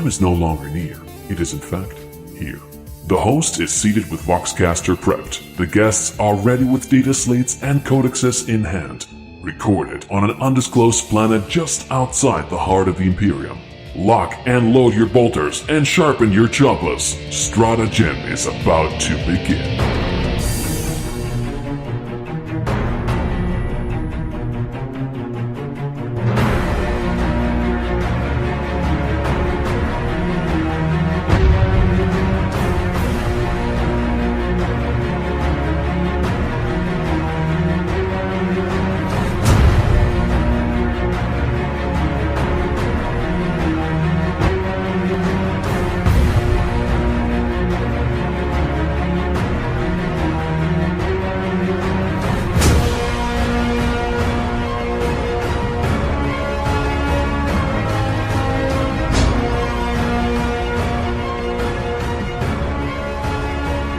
time is no longer near. It is in fact here. The host is seated with Voxcaster prepped. The guests are ready with data slates and codexes in hand. Recorded on an undisclosed planet just outside the heart of the Imperium. Lock and load your bolters and sharpen your choppas. Stratagem is about to begin.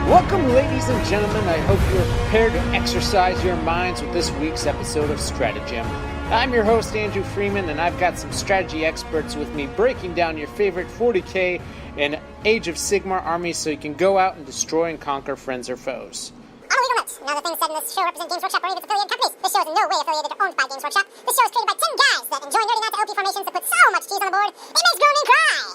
Welcome, ladies and gentlemen. I hope you are prepared to exercise your minds with this week's episode of Stratagem. I'm your host, Andrew Freeman, and I've got some strategy experts with me breaking down your favorite 40k and Age of Sigmar armies so you can go out and destroy and conquer friends or foes. On a legal note, none of the things said in this show represent Games Workshop or any of its affiliated companies. This show is in no way affiliated or owned by Games Workshop. This show is created by 10 guys that enjoy nerding out to LP formations that put so much cheese on the board, it makes grown men cry!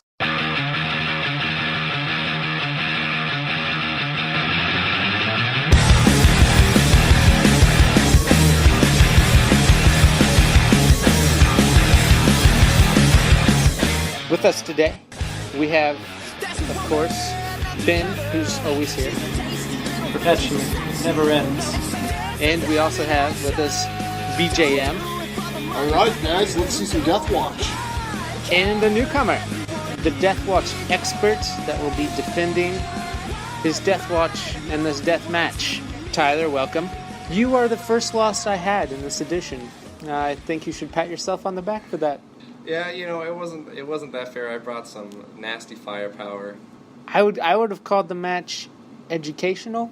With us today, we have, of course, Ben, who's always here. Perpetually, never ends. And we also have with us BJM. Alright guys, let's see some DeathWatch. And a newcomer, the DeathWatch expert that will be defending his DeathWatch in this death match. Tyler, welcome. You are the first loss I had in this edition. I think you should pat yourself on the back for that. Yeah, you know, it wasn't that fair. I brought some nasty firepower. I would have called the match educational.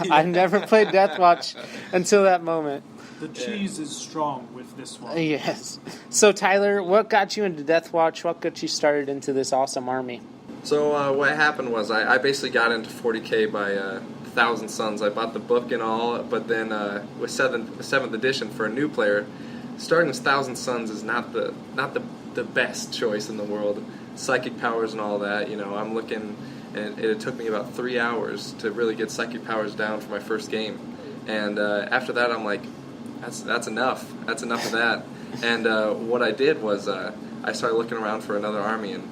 I never played DeathWatch until that moment. The cheese is strong with this one. Yes. So Tyler, what got you into DeathWatch? What got you started into this awesome army? So what happened was I basically got into 40k by 1,000 Suns. I bought the book and all, but then with 7th edition for a new player, starting with 1,000 Suns is not the best choice in the world. Psychic powers and all that, you know, I'm looking, and it took me about 3 hours to really get psychic powers down for my first game. And after that, I'm like, that's enough. That's enough of that. And what I did was I started looking around for another army, and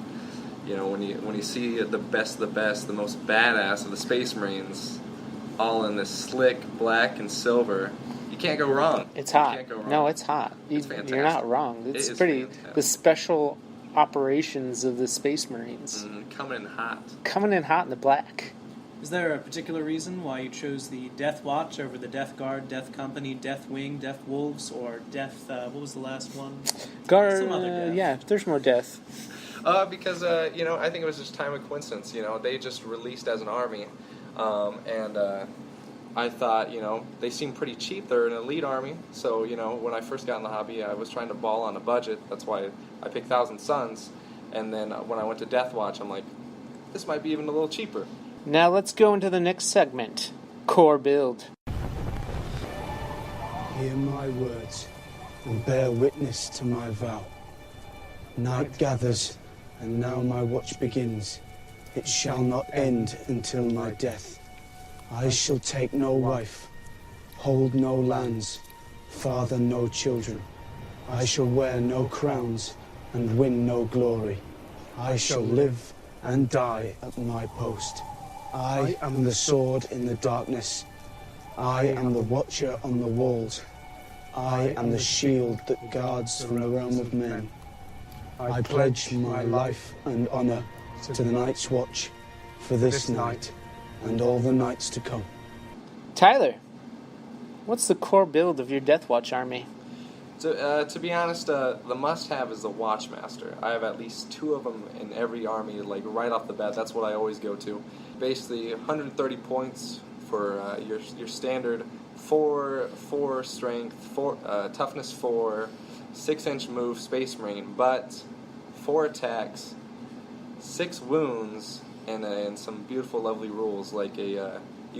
you know, when you see the best of the best, the most badass of the Space Marines, all in this slick black and silver, you can't go wrong. It's hot. You can't go wrong. No, it's hot. It's fantastic. You're not wrong. It's pretty. Fantastic. The special operations of the Space Marines. Coming in hot. Coming in hot in the black. Is there a particular reason why you chose the Death Watch over the Death Guard, Death Company, Death Wing, Death Wolves, or Death, what was the last one? Guard, Some other death. yeah, there's more death. Because, you know, I think it was just time of coincidence. You know, they just released as an army. And I thought, you know, they seem pretty cheap. They're an elite army. So, you know, when I first got in the hobby, I was trying to ball on a budget. That's why I picked 1,000 Suns. And then when I went to DeathWatch, I'm like, this might be even a little cheaper. Now let's go into the next segment. Core build. Hear my words and bear witness to my vow. Night gathers, and now my watch begins. It shall not end until my death. I shall take no wife, hold no lands, father no children. I shall wear no crowns and win no glory. I shall live and die at my post. I am the sword in the darkness. I am the watcher on the walls. I am the shield that guards from the realm of men. I pledge my life and honor to the Night's Watch for this night and all the nights to come. Tyler, what's the core build of your DeathWatch army? To be honest, the must-have is the Watchmaster. I have at least 2 of them in every army, like right off the bat. That's what I always go to. Basically, 130 points for your standard 4 strength, 4 toughness 4, 6-inch move Space Marine, but 4 attacks, 6 wounds and some beautiful, lovely rules like you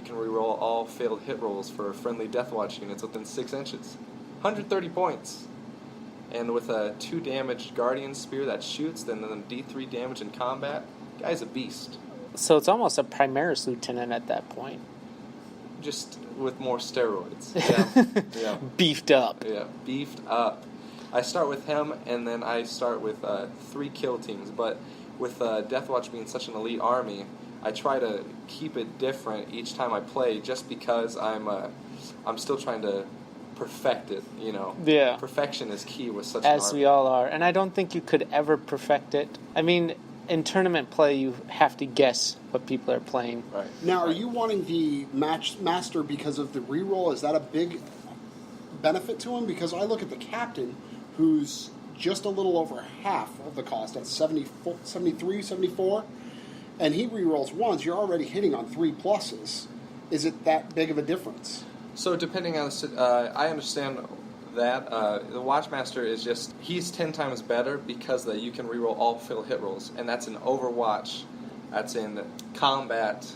can reroll all failed hit rolls for friendly Deathwatch units within 6 inches. 130 points. And with a 2 damage Guardian Spear that shoots, then D3 damage in combat, guy's a beast. So it's almost a Primaris Lieutenant at that point. Just with more steroids. Yeah. Yeah. Beefed up. Yeah, beefed up. I start with him, and then I start with 3 kill teams. But with Deathwatch being such an elite army, I try to keep it different each time I play, just because I'm still trying to perfect it. You know. Yeah. Perfection is key with such As an army. we all are, and I don't think you could ever perfect it. I mean, in tournament play, you have to guess what people are playing. Right. Now, are you wanting the match master because of the reroll? Is that a big benefit to him? Because I look at the captain, who's just a little over half of the cost at 73, 74, and he rerolls once. You're already hitting on 3 pluses. Is it that big of a difference? So depending on I understand that the Watchmaster is just, he's 10 times better because you can reroll all failed hit rolls, and that's in Overwatch, that's in combat,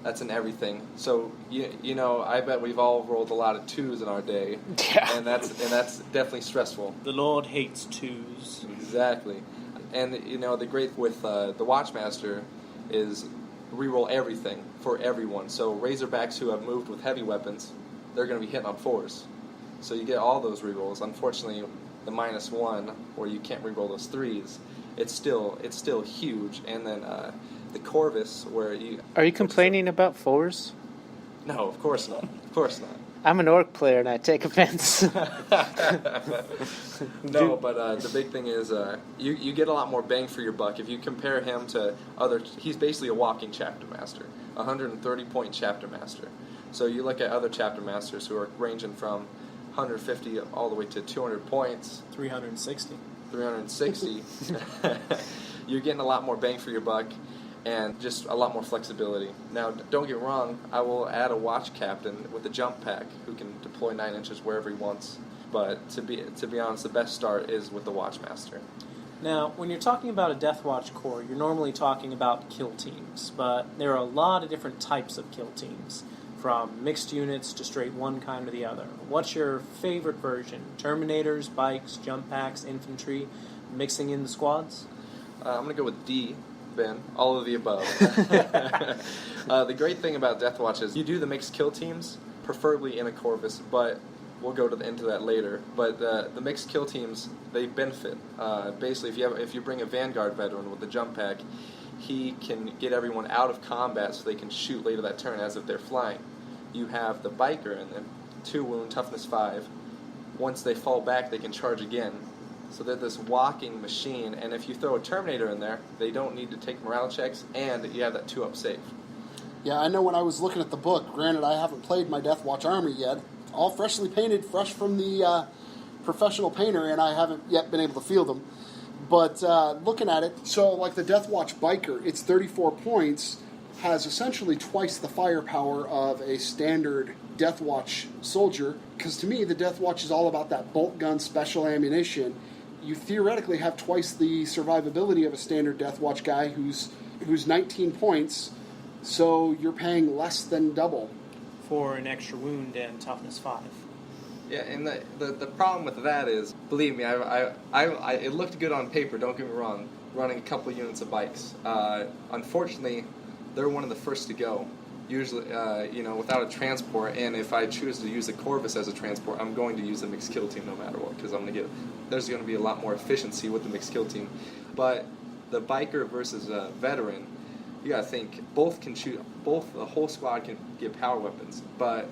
that's in everything. So you know, I bet we've all rolled a lot of 2s in our day. Yeah. And that's definitely stressful. The Lord hates 2s. Exactly. And you know, the great with the Watchmaster is reroll everything for everyone. So Razorbacks who have moved with heavy weapons, they're going to be hitting on 4s. So you get all those rerolls. Unfortunately, the -1, where you can't reroll those 3s, it's still huge. And then the Corvus, where you... Are you complaining about 4s? No, of course not. Of course not. I'm an orc player, and I take offense. No, but the big thing is you get a lot more bang for your buck. If you compare him to other... He's basically a walking chapter master. 130-point chapter master. So you look at other chapter masters who are ranging from 150 all the way to 200 points. 360. 360. You're getting a lot more bang for your buck and just a lot more flexibility. Now, don't get me wrong, I will add a watch captain with a jump pack who can deploy 9 inches wherever he wants. But to be honest, the best start is with the Watchmaster. Now, when you're talking about a Deathwatch Corps, you're normally talking about kill teams, but there are a lot of different types of kill teams, from mixed units to straight one kind or the other. What's your favorite version? Terminators, bikes, jump packs, infantry, mixing in the squads? I'm going to go with D, Ben. All of the above. The great thing about Deathwatch is you do the mixed kill teams, preferably in a Corvus, but we'll go into that later. But the mixed kill teams, they benefit. Basically, if you bring a Vanguard veteran with the jump pack, he can get everyone out of combat so they can shoot later that turn as if they're flying. You have the biker and then 2 wound, toughness 5. Once they fall back, they can charge again. So they're this walking machine, and if you throw a Terminator in there, they don't need to take morale checks, and you have that 2-up save. Yeah, I know when I was looking at the book, granted I haven't played my Deathwatch army yet, all freshly painted, fresh from the professional painter, and I haven't yet been able to field them. But looking at it, so like the Deathwatch biker, it's 34 points, has essentially twice the firepower of a standard Deathwatch soldier, because to me the Deathwatch is all about that bolt gun special ammunition. You theoretically have twice the survivability of a standard Deathwatch guy who's 19 points, so you're paying less than double. For an extra wound and toughness 5. Yeah, and the problem with that is, believe me, I it looked good on paper, don't get me wrong, running a couple units of bikes. Unfortunately, they're one of the first to go, usually, without a transport, and if I choose to use a Corvus as a transport, I'm going to use a mixed kill team no matter what, because there's going to be a lot more efficiency with the mixed kill team. But the biker versus a veteran, you got to think, both can shoot, the whole squad can get power weapons, but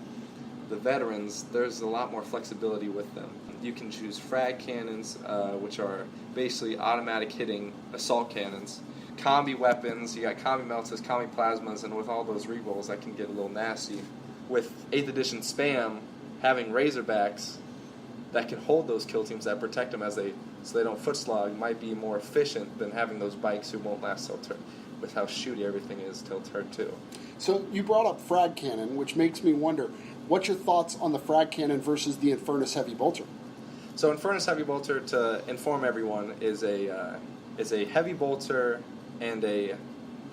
the veterans, there's a lot more flexibility with them. You can choose frag cannons, which are basically automatic hitting assault cannons. Combi weapons, you got combi meltas, combi plasmas, and with all those rerolls, that can get a little nasty. With 8th edition spam, having Razorbacks that can hold those kill teams that protect them so they don't foot slog might be more efficient than having those bikes who won't last till turn, with how shooty everything is till turn 2. So you brought up frag cannon, which makes me wonder, what's your thoughts on the frag cannon versus the Infernus Heavy Bolter? So Infernus Heavy Bolter, to inform everyone, is a heavy bolter and a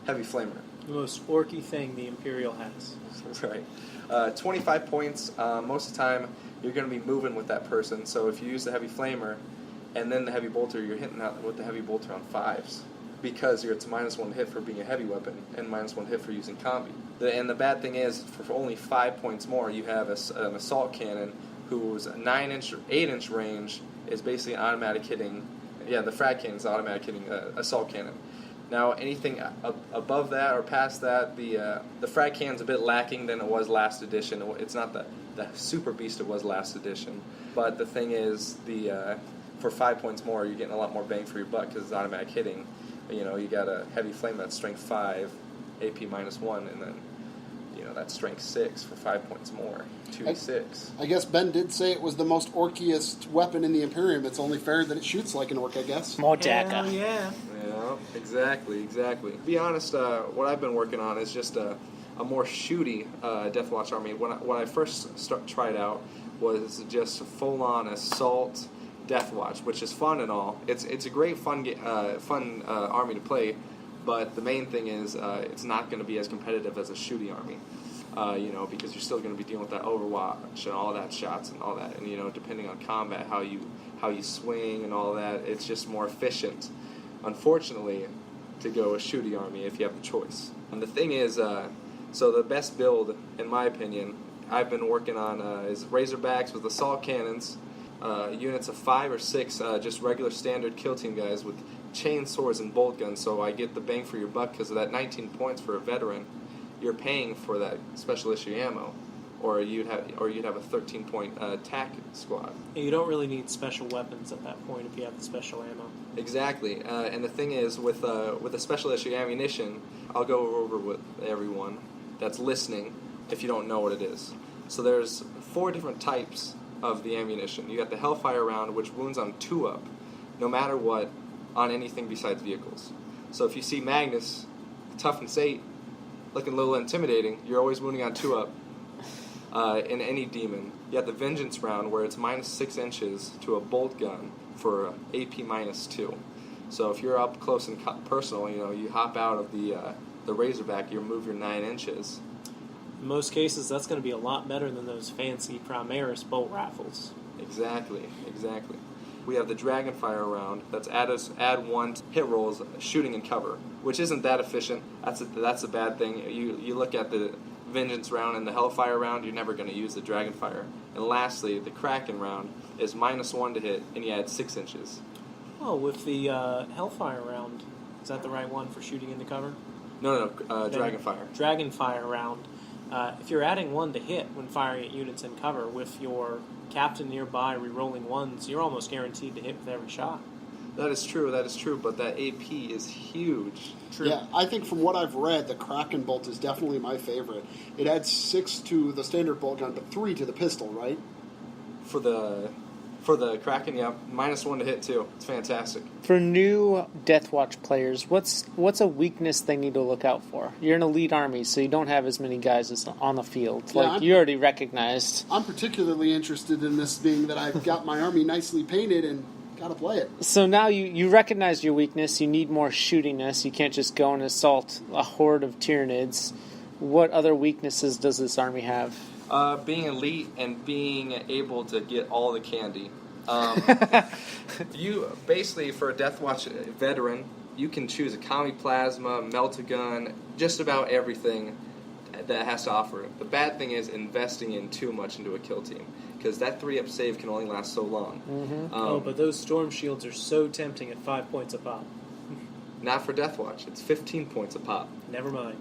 heavy flamer. The most orky thing the Imperial has. Right. 25 points. Most of the time, you're going to be moving with that person. So if you use the heavy flamer and then the heavy bolter, you're hitting out with the heavy bolter on 5s. Because it's -1 hit for being a heavy weapon and -1 hit for using combi. And the bad thing is, for only 5 points more, you have an assault cannon whose 9-inch or 8-inch range is basically automatic hitting. Yeah, the frag cannon is automatic hitting assault cannon. Now, anything above that or past that, the frag cannon's a bit lacking than it was last edition. It's not the super beast it was last edition. But the thing is, for 5 points more, you're getting a lot more bang for your buck because it's automatic hitting. You got a heavy flame that's strength 5, AP -1, and then, that's strength 6 for 5 points more, 2d6. I guess Ben did say it was the most orkiest weapon in the Imperium. It's only fair that it shoots like an orc, I guess. More Daka. Hell yeah. Yeah, exactly. To be honest, what I've been working on is just a more shooty DeathWatch army. When I first tried out was just full-on assault DeathWatch, which is fun and all. It's a great fun army to play, but the main thing is it's not going to be as competitive as a shooty army, because you're still going to be dealing with that Overwatch and all that shots and all that, and depending on combat, how you swing and all that, it's just more efficient, unfortunately, to go a shooty army if you have the choice. And the thing is, so the best build, in my opinion, I've been working on is Razorbacks with assault cannons. Units of 5 or 6 just regular standard kill team guys with chainsaws and bolt guns, so I get the bang for your buck because of that 19 points for a veteran. You're paying for that special issue ammo, or you'd have a 13-point attack squad. And you don't really need special weapons at that point if you have the special ammo. Exactly, and the thing is with the special issue ammunition, I'll go over with everyone that's listening if you don't know what it is. So there's 4 different types of the ammunition. You got the Hellfire round, which wounds on 2-up, no matter what, on anything besides vehicles. So if you see Magnus, toughness 8, looking a little intimidating, you're always wounding on 2-up. In any demon. You have the Vengeance round, where it's -6 inches to a bolt gun for AP -2. So if you're up close and personal, you hop out of the Razorback, you remove your 9 inches. In most cases, that's going to be a lot better than those fancy Primaris bolt rifles. Exactly. We have the Dragonfire round. That's add 1 hit rolls, shooting and cover, which isn't that efficient. That's a bad thing. You look at the Vengeance round and the Hellfire round, you're never going to use the Dragonfire. And lastly, the Kraken round is -1 to hit, and you add 6 inches. Oh, with the Hellfire round, is that the right one for shooting into cover? No, Dragonfire. Dragonfire round. If you're adding 1 to hit when firing at units in cover, with your captain nearby re-rolling 1s, you're almost guaranteed to hit with every shot. That is true, but that AP is huge. True. Yeah, I think from what I've read, the Kraken bolt is definitely my favorite. It adds 6 to the standard bolt gun, but 3 to the pistol, right? For the Kraken, yeah, -1 to hit too. It's fantastic. For new DeathWatch players, what's a weakness they need to look out for? You're an elite army, so you don't have as many guys as on the field. Yeah, you already recognized. I'm particularly interested in this, being that I've got my army nicely painted and got to play it. So now you recognize your weakness. You need more shootiness. You can't just go and assault a horde of Tyranids. What other weaknesses does this army have? Being elite and being able to get all the candy. You basically, for a DeathWatch veteran, you can choose a Kami Plasma, Melt-A-Gun, just about everything that has to offer. The bad thing is investing in too much into a kill team, because that 3-up save can only last so long. Mm-hmm. But those Storm Shields are so tempting at 5 points a pop. Not for DeathWatch. It's 15 points a pop. Never mind.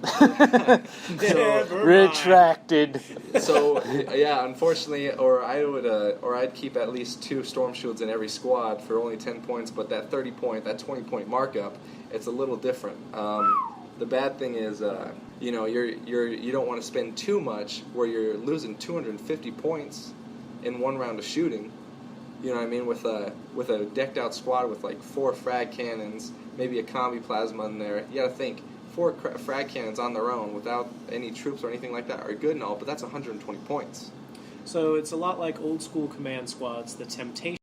Retracted. So yeah, unfortunately, I'd keep at least 2 Storm Shields in every squad for only 10 points. But that 20-point markup, it's a little different. The bad thing is, you don't want to spend too much where you're losing 250 points in 1 round of shooting. You know what I mean? With a decked out squad with like 4 frag cannons, maybe a combi plasma in there. You got to think 4 frag cannons on their own without any troops or anything like that are good and all, but that's 120 points. So it's a lot like old school command squads. The temptation